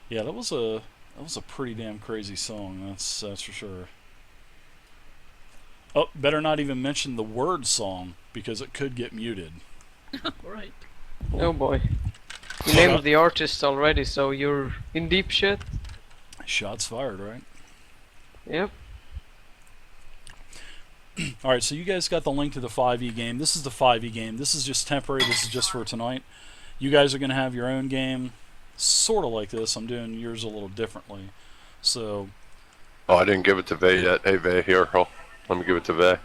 Yeah, that was a pretty damn crazy song. That's for sure. Oh, better not even mention the word song because it could get muted. Right. Oh boy. You But, named the artist already, so you're in deep shit. shots fired, right? Yep. All right, so you guys got the link to the 5e game. This is the 5e game. This is just temporary. This is just for tonight. You guys are going to have your own game, sort of like this. I'm doing yours a little differently. So, Oh, I didn't give it to Vay yet. Hey, Vay, here, let me give it to Vay.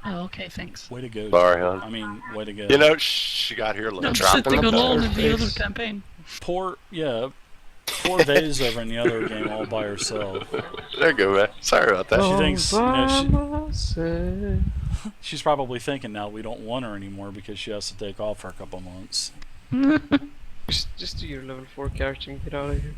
Oh, okay, thanks. way to go. Sorry, Joe. hon. I mean, way to go. You know, she got here like I'm dropped in sitting the alone in the face. other campaign. Poor Vay's over in the other game all by herself. There you go, Vay. Sorry about that. She thinks, you know, myself. she's probably thinking now we don't want her anymore because she has to take off for a couple months. Just do your level 4 character and get out of here.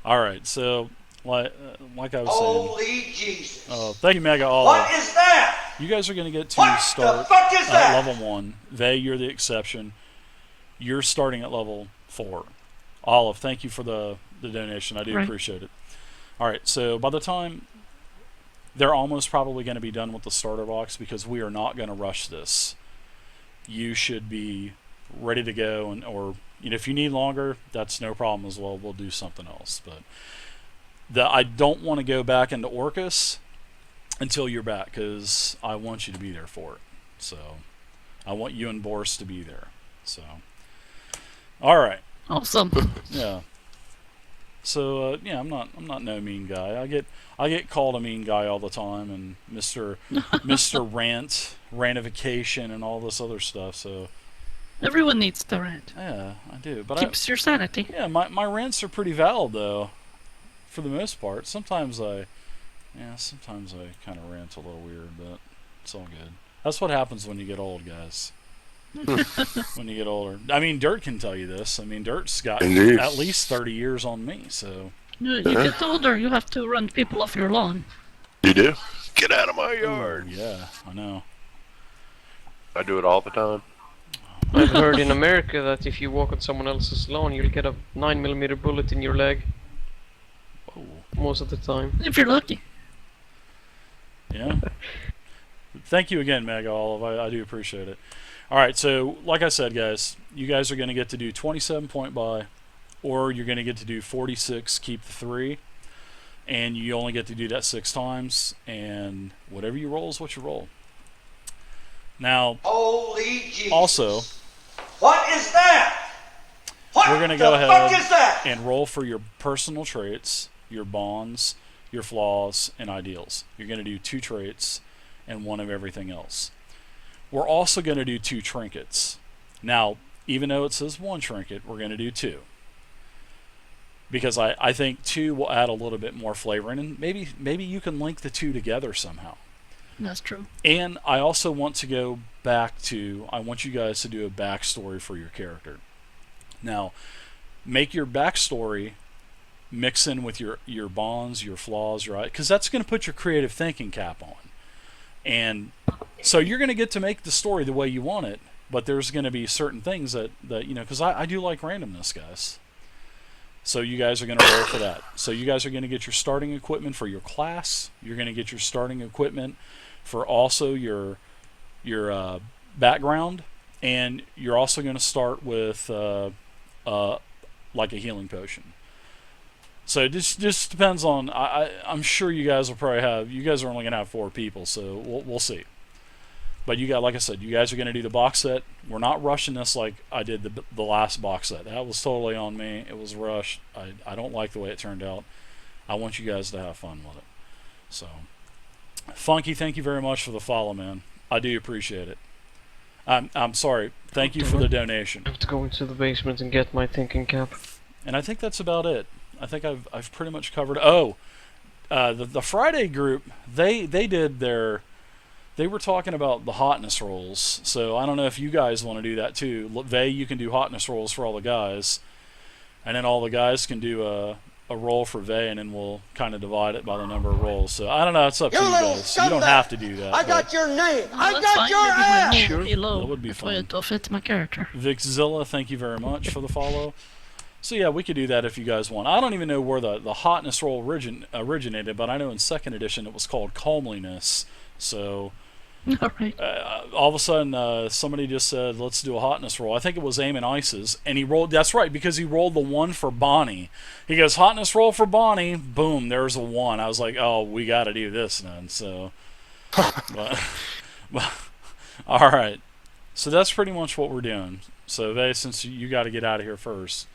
All right, so like I was saying. Holy Jesus. Oh, thank you, Mega Olive. What is that? You guys are going to get to What the start fuck is at that? level 1. Vay, you're the exception. You're starting at level 4. Olive, thank you for the donation. I do Right. appreciate it. All right, so by the time they're almost probably going to be done with the starter box because we are not going to rush this. You should be ready to go, and or if you need longer, that's no problem as well. We'll do something else. But I don't want to go back into Orcus until you're back because I want you to be there for it. So I want you and Boris to be there. So all right, Awesome. yeah. So yeah, I'm not no mean guy. I get called a mean guy all the time, and Mr. Rantification, and all this other stuff. So Everyone needs to rant. yeah, I do. But Keeps your sanity. yeah, my rants are pretty valid though, for the most part. Sometimes I kind of rant a little weird, but it's all good. That's what happens when you get old, guys. When you get older. I mean, Dirt can tell you this. I mean, Dirt's got Indeed. at least 30 years on me, so. You get older, you have to run people off your lawn. You do? Get out of my yard. Yeah, I know. I do it all the time. I've heard in America that if you walk on someone else's lawn, you'll get a 9mm bullet in your leg Whoa. most of the time. If you're lucky. Yeah. Thank you again, Mega Olive. I do appreciate it. All right, so like I said, guys, you guys are going to get to do 27 point buy, or you're going to get to do 46, keep the 3, and you only get to do that 6 times, and whatever you roll is what you roll. Now, Holy Jesus. also, What is that? What we're going to the go fuck ahead is that? and roll for your personal traits, your bonds, your flaws, and ideals. You're going to do 2 traits and 1 of everything else. We're also going to do 2 trinkets. Now, even though it says 1 trinket, we're going to do 2. Because I think 2 will add a little bit more flavor, and maybe you can link the 2 together somehow. That's true. And I also want to go back to, I want you guys to do a backstory for your character. Now, make your backstory mix in with your bonds, your flaws, right? Because that's going to put your creative thinking cap on. And so you're going to get to make the story the way you want it, but there's going to be certain things that because I do like randomness, guys. So you guys are going to roll for that. So you guys are going to get your starting equipment for your class. You're going to get your starting equipment for also your background, and you're also going to start with like a healing potion. So it just depends on. I'm sure you guys will probably have. You guys are only going to have 4 people, so we'll see. But like I said, you guys are going to do the box set. We're not rushing this like I did the last box set. That was totally on me. It was rushed. I don't like the way it turned out. I want you guys to have fun with it. So, Funky, thank you very much for the follow, man. I do appreciate it. I'm sorry. Thank you for the donation. I have to go into the basement and get my thinking cap. And I think that's about it. I think I've pretty much covered. Oh, the Friday group, they did their. They were talking about the hotness rolls, so I don't know if you guys want to do that too. Vay, you can do hotness rolls for all the guys, and then all the guys can do a roll for Vay, and then we'll kind of divide it by the number of rolls. So I don't know, it's up to you guys. You don't have to do that. I got your name. I That's got fine. your Maybe my ass. roll will be low. That would be That way fun. it'll fit my character. Vixzilla, thank you very much for the follow. So yeah, we could do that if you guys want. I don't even know where the hotness roll originated, but I know in second edition it was called calmliness. So All right. all of a sudden somebody just said, let's do a hotness roll. I think it was Eamon Ice's, and he rolled. That's right, because he rolled the 1 for Bonnie. He goes, hotness roll for Bonnie. Boom, there's a 1. I was like, oh, we got to do this then. So, but all right. So that's pretty much what we're doing. So Vay, since you got to get out of here first,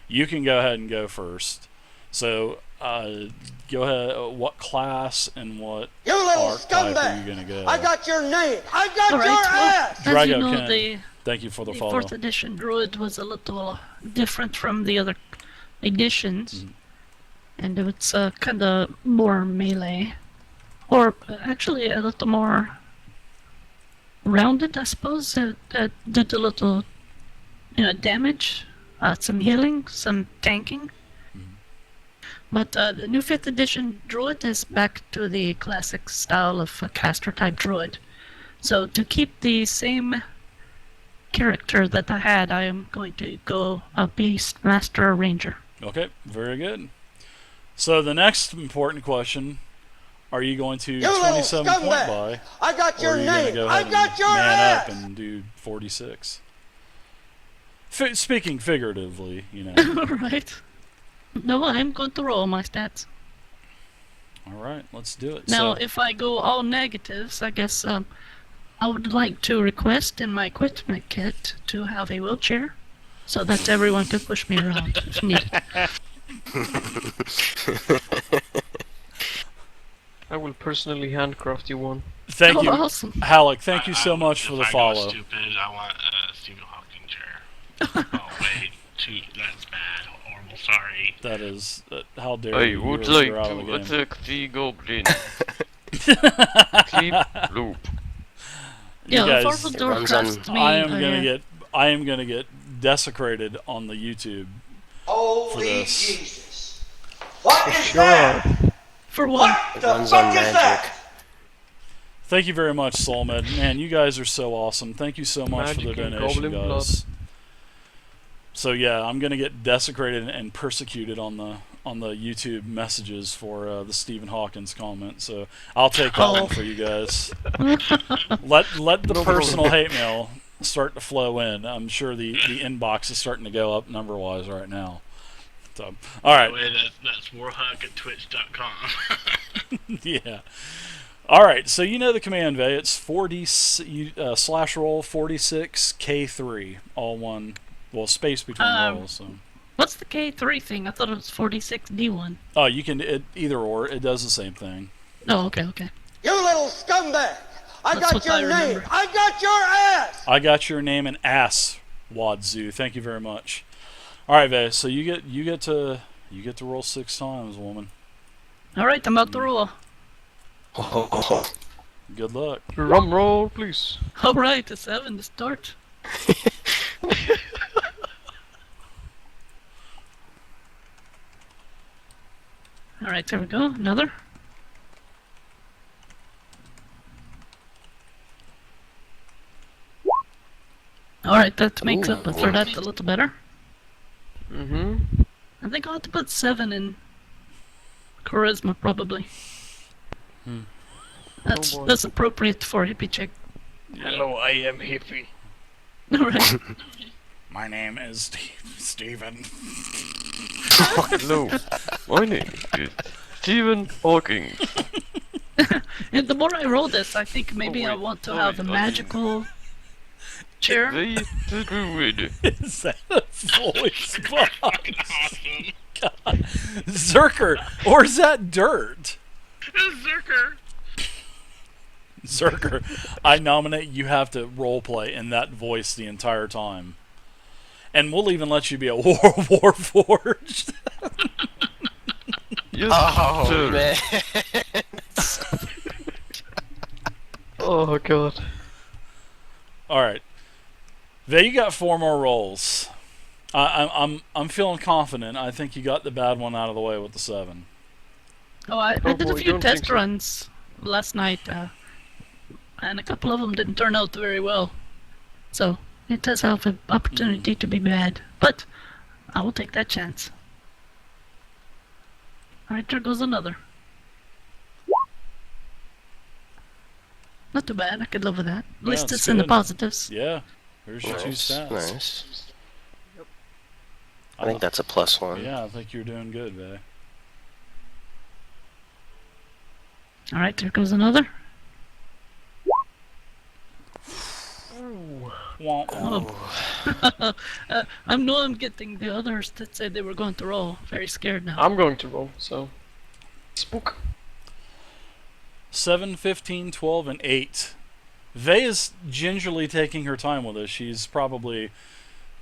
you can go ahead and go first. So go ahead. What class and what You little archetype are you scumbag! gonna go? I got your name. I got All your right. Well, ass. as Drago you know, Ken, the thank you for the The follow. 4th edition druid was a little different from the other editions, and it's kind of more melee, or actually a little more rounded, I suppose. It did a little, damage, some healing, some tanking. But the new 5th edition druid is back to the classic style of a caster type druid. So to keep the same character that I had, I am going to go a beast master ranger. Okay, very good. So the next important question: are you going to You little 27 point scumbag! buy, I got or your are you going to name. go I ahead got and your man ass. up and do 46? Speaking figuratively, Right. No, I'm going to roll my stats. All right, let's do it. Now, So, if I go all negatives, I guess I would like to request in my equipment kit to have a wheelchair, so that everyone can push me around if needed. I will personally handcraft you one. thank you, Awesome. Halleck. Thank you so much for if the I follow. Go stupid, I want a Stephen Hawking chair. Oh wait, that's bad. Horrible. Sorry. That is, how dare I you? would You're like out of the to game. attack the goblin. Keep loop. You Yeah, if guys, Arvaldor runs on- trusts me, I am gonna get desecrated on the YouTube. For Holy this. Jesus! What is Sure. that? for one. What the runs on fuck is magic. that? Thank you very much, Soulmed. Man, you guys are so awesome. Thank you so much for the Magic and donation, goblin guys. So yeah, I'm gonna get desecrated and persecuted on the YouTube messages for the Stephen Hawkins comment. So I'll take that one for you guys. let the personal hate mail start to flow in. I'm sure the inbox is starting to go up number wise right now. So all By right. the way, that's warhawk at twitch.com. Yeah. All right, so you know the command, Vay. It's 40 slash roll 46 K3, all one. Well, space between rolls. So. What's the K3 thing? I thought it was 46D1. Oh, you can either or. It does the same thing. Oh, okay. You little scumbag! I That's got what your I name. remember. I got your ass. I got your name and ass, Wadzoo. Thank you very much. All right, Vay. So you get to roll 6 times, woman. All right, I'm about to roll. Good luck. Drum roll, please. All right, a 7 to start. All right, there we go. Another. All right, that makes up for that a little better. Mm-hmm. I think I'll have to put 7 in charisma, probably. That's Oh boy. that's appropriate for hippie chick. Hello, I am hippie. All right. My name is Steven. Hello, my name is Stephen Hawking. And the more I roll this, I think maybe I wait, want to oh, have a wait, magical chair. They the druid. Is that a voice box? Awesome. God. Zerker, or is that dirt? Zerker. Zerker, I nominate you have to roleplay in that voice the entire time. And we'll even let you be a Warforged. Yes, Oh sir. man. Oh god. Alright. Vay, you got 4 more rolls. I'm feeling confident. I think you got the bad one out of the way with the 7. Oh, I Oh did a boy, few don't think test so. runs last night, and a couple of them didn't turn out very well. So it does have an opportunity to be bad. But I will take that chance. Alright, there goes another. Not too bad, I could live with that. At least it's it's in the good. positives. Yeah. There's your two Nice, stats. nice. I think that's a +1. Yeah, I think you're doing good, Vay. Alright, there goes another. Wah, wah. Oh. I know I'm getting the others that said they were going to roll. Very scared now. I'm going to roll, so. Spook. 7, 15, 12, and 8. Vay is gingerly taking her time with this. She's probably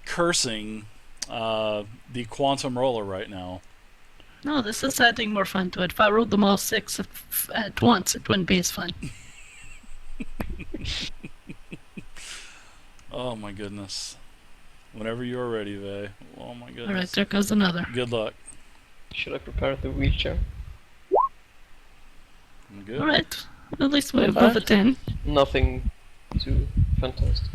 cursing the quantum roller right now. No, this is adding more fun to it. If I rolled them all 6 at once, it wouldn't be as fun. Oh my goodness. Whenever you are ready, Vay. Oh my goodness. Alright, there goes another. Good luck. Should I prepare the wheelchair? Good. Alright, at least we're above a 10. Nothing too fantastic.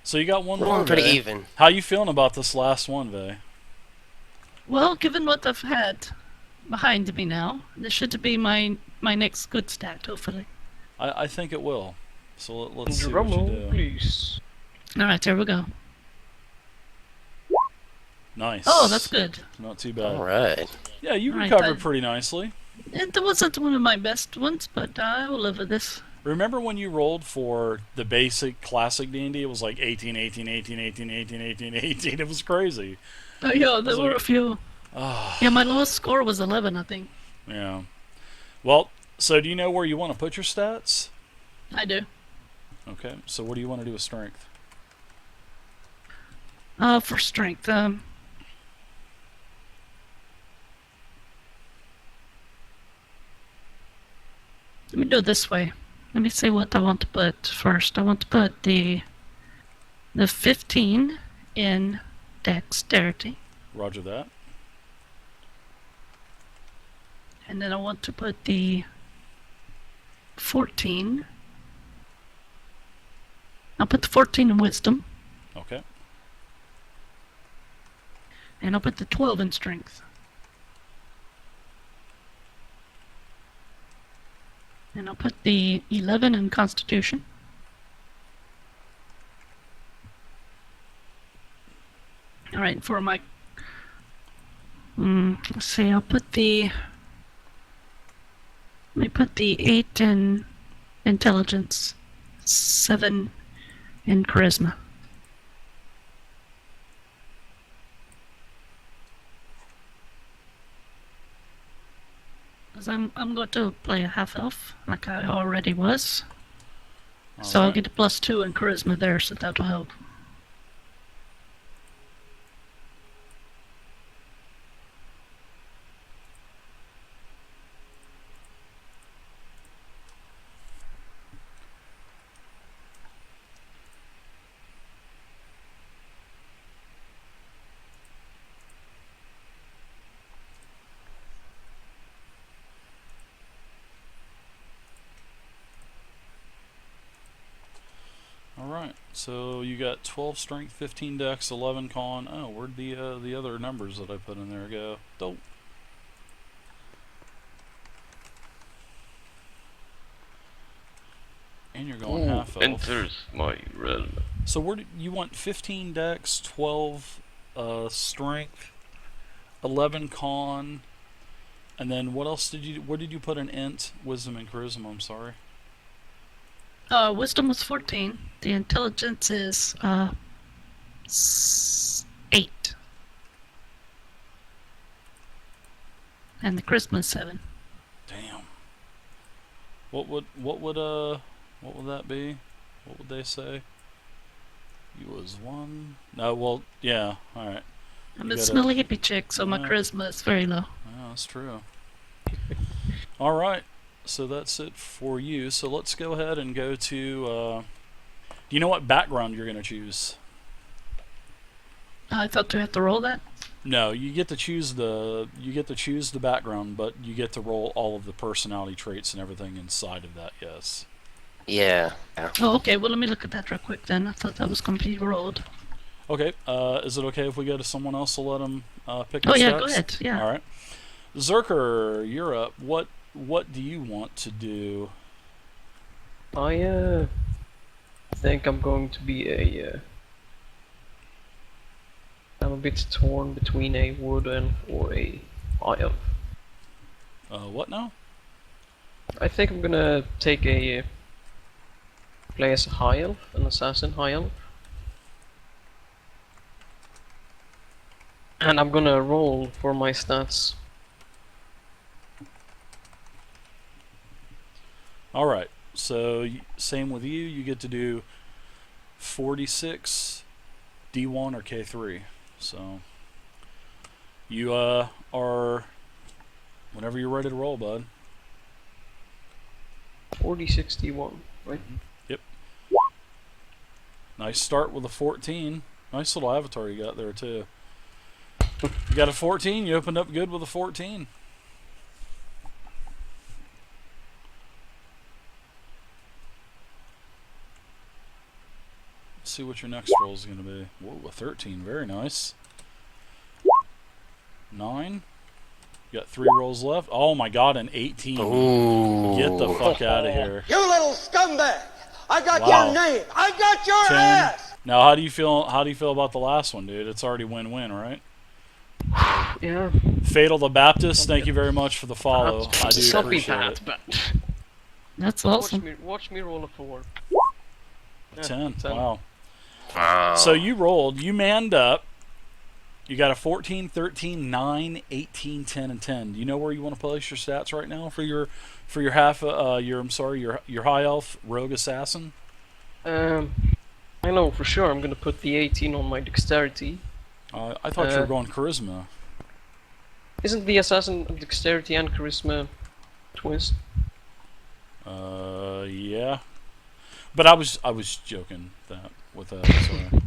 So you got one We're more, going pretty Vay. even. How you feeling about this last one, Vay? Well, given what I've had behind me now, this should be my next good stat, hopefully. I think it will. So let's see what Drum you roll, do. please. Alright, here we go. Nice. Oh, that's good. Not too bad. Alright. Yeah, you Alright, recovered I- pretty nicely. It wasn't one of my best ones, but I will live with this. Remember when you rolled for the basic classic D&D? It was like 18, 18, 18, 18, 18, 18, 18. It was crazy. Oh, yeah, there So- were a few. Ah, Yeah, my lowest score was 11, I think. yeah. Well, so do you know where you want to put your stats? I do. Okay, so what do you want to do with strength? For strength, let me do it this way. Let me see what I want to put first. I want to put the 15 in dexterity, Roger that. and then I want to put the 14. I'll put the 14 in wisdom, Okay. and I'll put the 12 in strength. And I'll put the 11 in constitution. Alright, for my... let's see, I'll put the... Let me put the 8 in intelligence, 7 in charisma. Because I'm going to play a half elf, like I already was. So I'll Alright. get a +2 in charisma there, so that'll help. Alright, so you got 12 strength, 15 dex, 11 con. Oh, where'd the other numbers that I put in there go? Dope. And you're going half elf. Enters my realm. So where do you want 15 dex, 12 strength, 11 con, and then what else did you? Where did you put an int, wisdom, and charisma? I'm sorry. Wisdom was 14. The intelligence is 8. And the charisma is 7. Damn. What would that be? What would they say? You was 1. No, well, yeah. All right. I'm You a gotta- smelly hippie chick, so my Yeah. charisma is very low. Yeah, that's true. All right. So that's it for you. So let's go ahead and go to. Do you know what background you're going to choose? I thought you had to roll that. No, you get to choose the background, but you get to roll all of the personality traits and everything inside of that. Yes. Yeah. Oh, okay. Well, let me look at that real quick then. I thought that was completely rolled. Okay. Is it okay if we go to someone else to let them pick Oh the yeah, stats? go ahead. Yeah. All right. Zerker, you're up. What do you want to do? I think I'm going to be a. I'm a bit torn between a wood elf or a high elf. What now? I think I'm gonna take a play as a high elf, an assassin high elf. And I'm gonna roll for my stats. All right. So same with you. You get to do 46 D1 or K3. So you are whenever you're ready to roll, bud. 4061, right? Yep. Nice start with a 14. Nice little avatar you got there too. You got a 14. You opened up good with a 14. Let's see what your next roll is going to be. Whoa, a 13. Very nice. 9. You got 3 rolls left. Oh my god, an 18. Ooh. Get the fuck out of here. You little scumbag! I got Wow. your name. I got your 10. ass. Now, how do you feel? How do you feel about the last one, dude? It's already win-win, right? Yeah. Fatal the Baptist, thank you very much for the follow. I do Copy appreciate that, it. but That's awesome. watch me roll a 4. Yeah, 10. Wow. Wow. So you rolled. You manned up. You got a 14, 13, 9, 18, 10, and 10. Do you know where you want to place your stats right now for your half? Your high elf rogue assassin. I know for sure I'm gonna put the 18 on my dexterity. I thought you were going charisma. Isn't the assassin dexterity and charisma twins? Yeah. But I was joking with that. Sorry.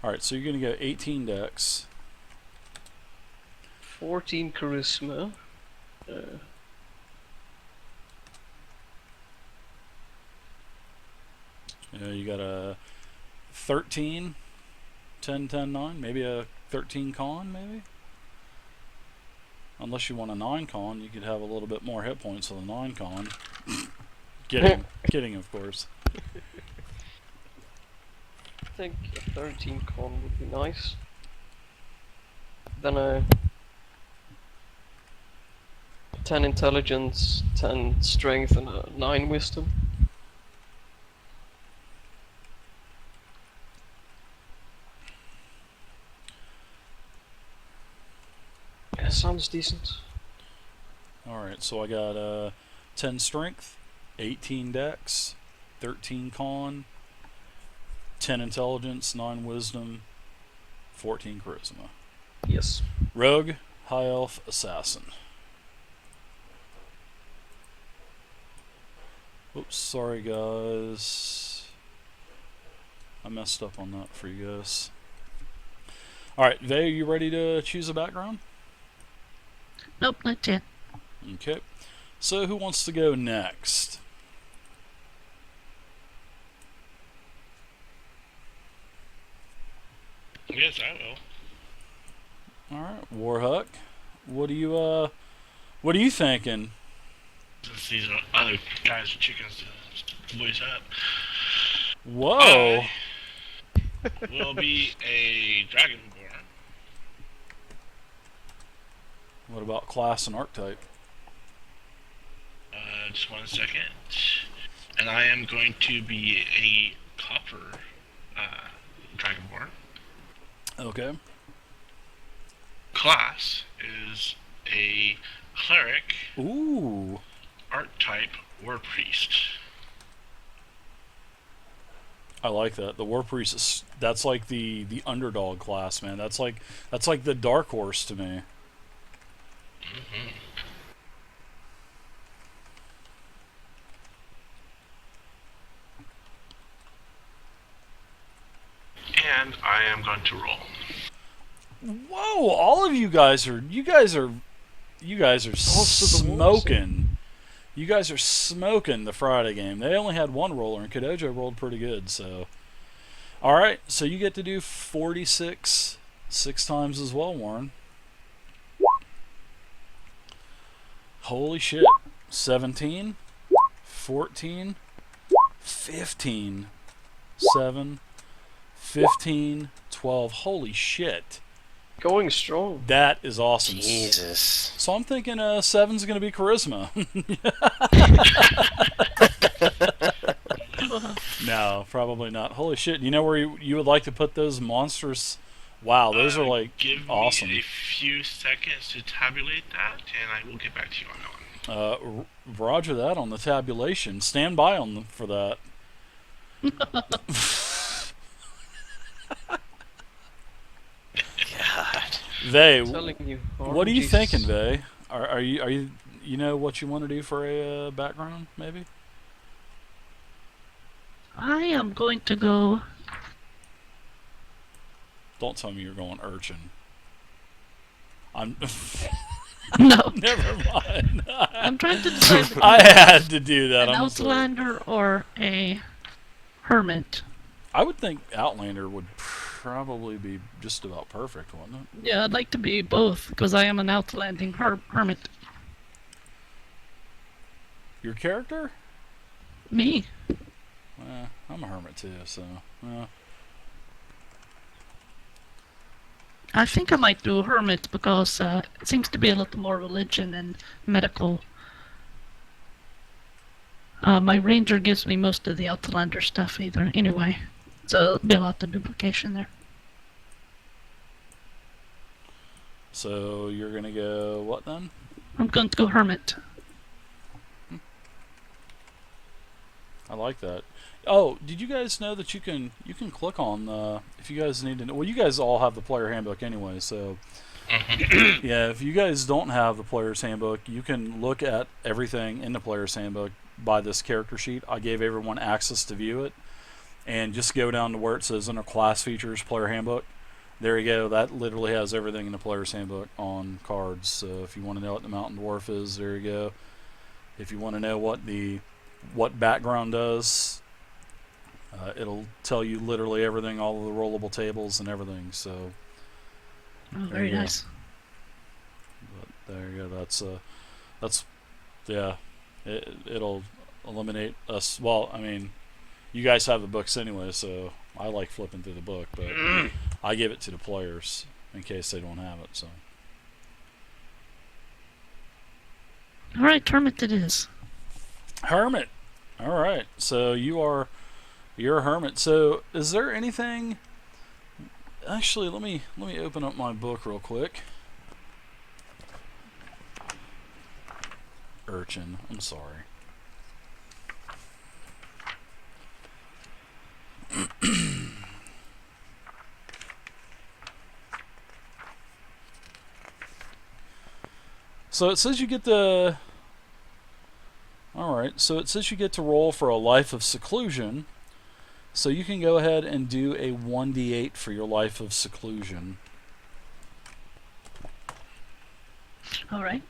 All right, so you're gonna go 18 dex. 14 charisma. You got a 13, 10, 10, 9, maybe a 13 con, maybe? Unless you want a 9 con, you could have a little bit more hit points with a 9 con. Kidding, of course. I think a 13 con would be nice. Then a 10 intelligence, 10 strength, and a 9 wisdom. Yeah, sounds decent. Alright, so I got 10 strength, 18 dex, 13 con, 10 intelligence, 9 wisdom, 14 charisma. Yes. Rogue, high elf, assassin. Oops, sorry guys. I messed up on that for you guys. Alright, Vey, are you ready to choose a background? Nope, not yet. Okay. So who wants to go next? Yes, I will. Alright, Warhuck. What are you thinking? Since these are other guys and chickens to voice up. Whoa! Will be a dragonborn. What about class and archetype? Just 1 second. And I am going to be a copper dragonborn. Okay. Class is a cleric, Ooh. archetype, war priest. I like that. The War Priest is, that's like the underdog class, man. That's like the dark horse to me. Mm-hmm. And I am going to roll. Whoa! All of you guys are Balls to the walls. smoking. You guys are smoking the Friday game. They only had one roller, and Kadojo rolled pretty good. So, all right. So you get to do 46 6 times as well, Warren. Holy shit. 17, 14, 15, 7, 15, 12. Holy shit. Going strong. That is awesome. Jesus. So I'm thinking 7's going to be charisma. No, probably not. Holy shit. You know where you would like to put those monsters? Wow, those are like Give awesome. me a few seconds to tabulate that, and I will get back to you on that one. Roger that on the tabulation. Stand by for that. God. Vey, Telling you. what are you Jesus. thinking, Vey? Are you know what you want to do for a background, maybe? I am going to go. Don't tell me you're going urchin. I'm. No, Never mind. I'm trying to decide between I had to do that. an I'm sorry. Outlander or a Hermit. I would think Outlander would probably be just about perfect, wouldn't it? Yeah, I'd like to be both because I am an outlanding Hermit. Your character? Me. I'm a hermit too, so. I think I might do Hermit because it seems to be a little more religion and medical. My Ranger gives me most of the Outlander stuff either, anyway. So there'll be a lot of duplication there. So you're gonna go what then? I'm going to go Hermit. I like that. Oh, did you guys know that you can click on if you guys need to know? Well, you guys all have the player handbook anyway, so yeah. If you guys don't have the player's handbook, you can look at everything in the player's handbook by this character sheet. I gave everyone access to view it, and just go down to where it says under class features, player handbook. There you go. That literally has everything in the player's handbook on cards. So if you want to know what the mountain dwarf is, there you go. If you want to know what background does, it'll tell you literally everything, all of the rollable tables and everything. So Oh, very you go. nice. But there you go. That's yeah. It'll eliminate us. Well, I mean, you guys have the books anyway, so I like flipping through the book, but I give it to the players in case they don't have it. So All right, Hermit it is. Hermit. All right. So you're a hermit. So is there anything? Actually, let me open up my book real quick. Urchin. I'm sorry. So it says you get the. Alright, so it says you get to roll for a life of seclusion. So you can go ahead and do a 1d8 for your life of seclusion. All right.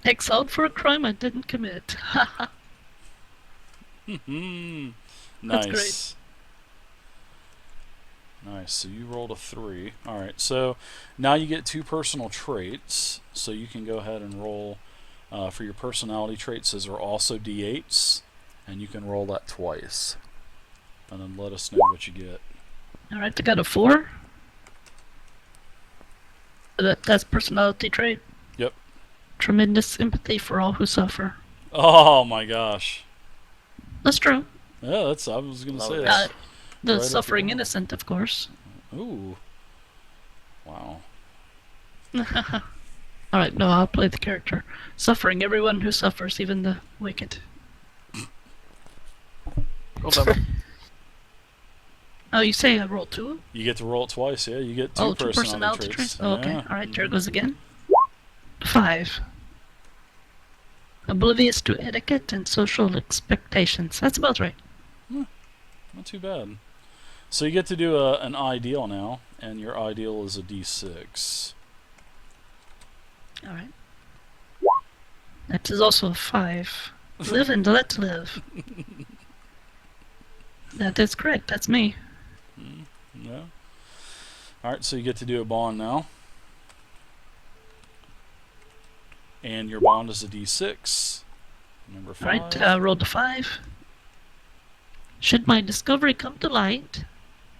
Exiled for a crime I didn't commit. Haha. Nice. That's great. Nice. So you rolled a 3. Alright, so now you get 2 personal traits. So you can go ahead and roll for your personality traits. Those are also d8s. And you can roll that twice. And then let us know what you get. All right, I got a 4. That's personality trait. Yep. Tremendous sympathy for all who suffer. Oh my gosh. That's true. Yeah, that's. I was gonna say Love that. The Right up suffering your alley. innocent, of course. Ooh. Wow. All right, no, I'll play the character. Suffering everyone who suffers, even the wicked. Well done. Oh, you say I roll 2? You get to roll it twice. Yeah, you get 2 Oh, 2 personality personality traits. traits. Oh, okay. Yeah. All right, there it goes again. 5. Oblivious to etiquette and social expectations. That's about right. Not too bad. So you get to do an ideal now, and your ideal is a D6. All right. That is also a 5. Live and let live. That is correct. That's me. No. Alright, so you get to do a bond now. And your bond is a D6. Number 5. Alright, rolled a 5. Should my discovery come to light,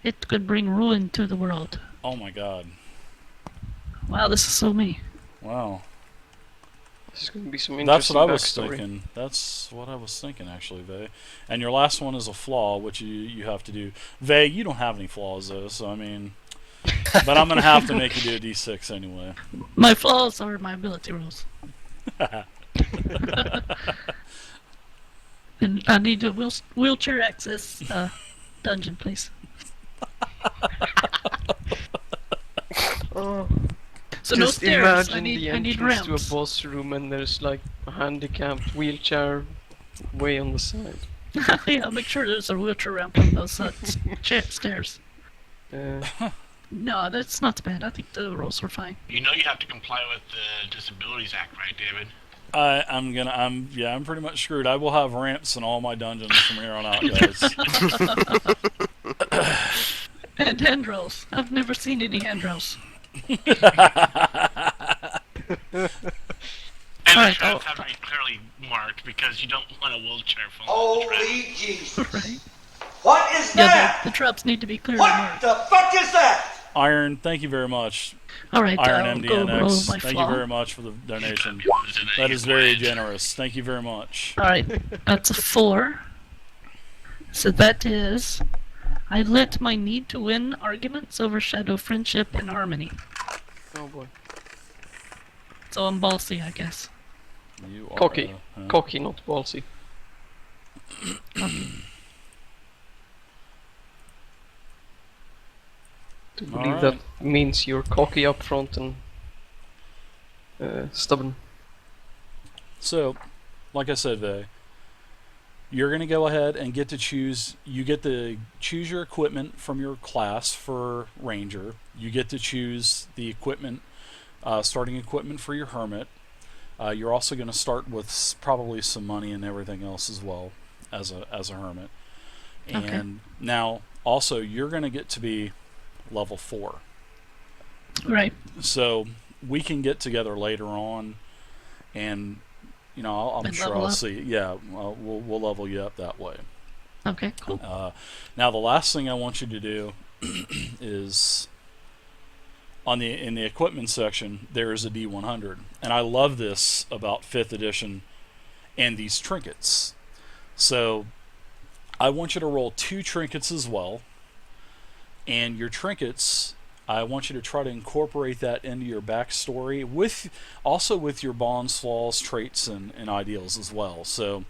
it could bring ruin to the world. Oh my god. Wow, this is so me. Wow. This is going to be some That's interesting what I was backstory. thinking. That's what I was thinking, actually, Vay. And your last one is a flaw, which you have to do. Vay, you don't have any flaws, though, so I mean... But I'm going to have to make you do a D6 anyway. My flaws are my ability rolls. And I need a wheelchair access dungeon, please. Oh. So no Just stairs. imagine I need the ramps. entrance to a boss room and there's like a handicapped wheelchair way on the side. Yeah, make sure there's a wheelchair ramp on those stairs. No, that's not bad. I think the rolls were fine. You know you have to comply with the Disabilities Act, right, David? I'm pretty much screwed. I will have ramps in all my dungeons from here on out, guys. And handrails. I've never seen any handrails. And Alright, the traps have to be clearly marked because you don't want a wheelchair full of the trap. Holy Jesus. Right. What is Yeah, that? the traps need to be clearly What marked. the fuck is that? Iron, thank you very much. Alright, Iron I'll go roll MDNX, my thank flaw. you very much for the donation. Was in That a is very wedge. generous. Thank you very much. Alright, that's a 4. So that is... I let my need to win arguments overshadow friendship and harmony. Oh boy. So I'm ballsy, I guess. You are, Cocky. Cocky, not ballsy. To believe that means you're cocky up front and stubborn. So, like I said, Vay, you're going to go ahead and get to choose. You get to choose your equipment from your class for Ranger. You get to choose the equipment, starting equipment for your Hermit. You're also going to start with probably some money and everything else as well as a Hermit. And Okay. now, also, you're going to get to be level 4. Right. So we can get together later on, and I'm And sure level I'll up? see. Yeah, we'll level you up that way. Okay, cool. Now the last thing I want you to do is in the equipment section there is a D100, and I love this about 5th edition and these trinkets. So I want you to roll 2 trinkets as well, and your trinkets, I want you to try to incorporate that into your backstory with your bonds, flaws, traits, and ideals as well. So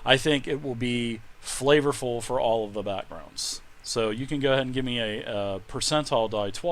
I think it will be flavorful for all of the backgrounds. So you can go ahead and give me a percentile die 12.